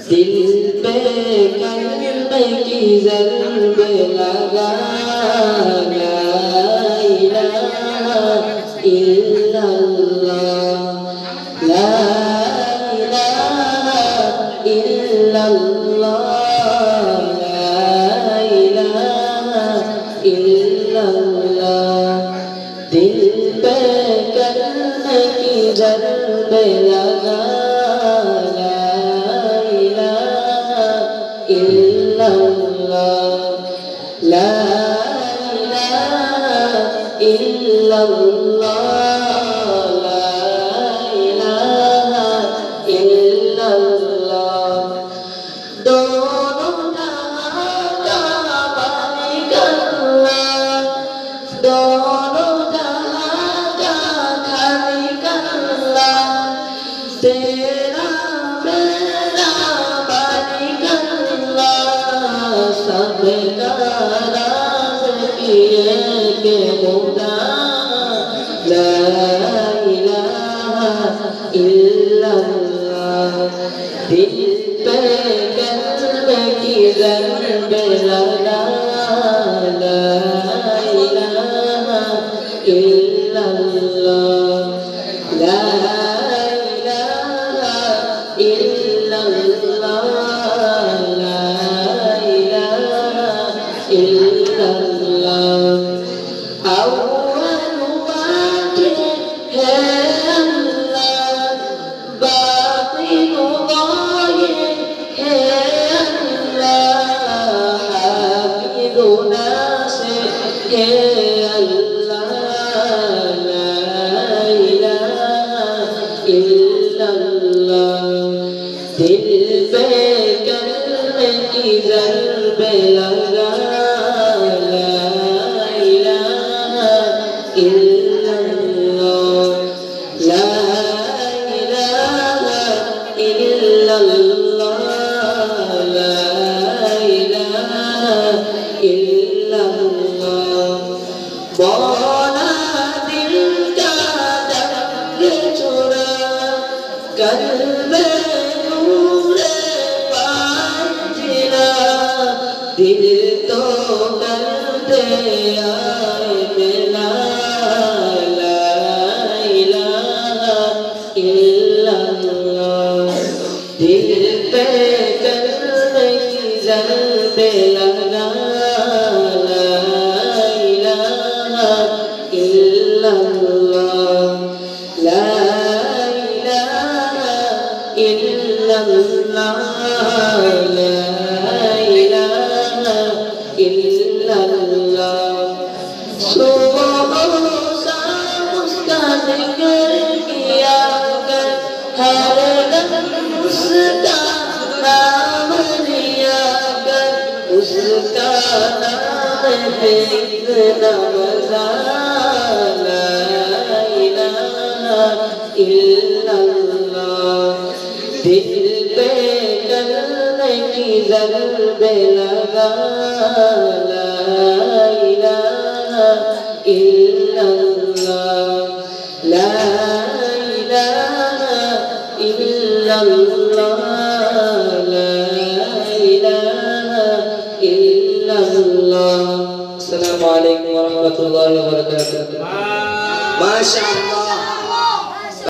दिल पे कलमे की ज़रब लगा ला इलाहा इल्लल्लाह ला इलाहा इल्लल्लाह ला इलाहा इल्लल्लाह दिल पे कलमे की ज़रब लगा لا إله إلا الله لا إله إلا الله दोनों जहां का मालिक अल्लाह दोनों जहां का खालिक अल्लाह तेरा मेरा मालिक अल्लाह सबका के खुदा ला इलाहा इल्लल्लाह दिल पे कलमे की ज़रब लगा ला इलाहा इल्लल्लाह ला इलाहा इल्लल्लाह ला इलाहा इल्लल्लाह अव्वल वाक़िअ है अल्लाह बातिन ज़ाहिर है अल्लाह हाफ़िज़ नासिर है अल्लाह ला इलाहा इल्लल्लाह दिल पे कलमे की ज़रब लगा बोला दिल का दर्द छुड़ा कल्बे नूरे पांजिला दिल तो करते आए मिला ला इलाहा इल्लल्लाह दिल पे कल्मे की ज़रब लगा उसका नाम है इतना मज़ा ला इलाहा इल्लल्लाह दिल पे कलमे की ज़रब लगा ला इलाहा इल्लल्लाह ला इलाहा इल्लल्लाह Assalamualaikum warahmatullahi wabarakatuh. Masya Allah.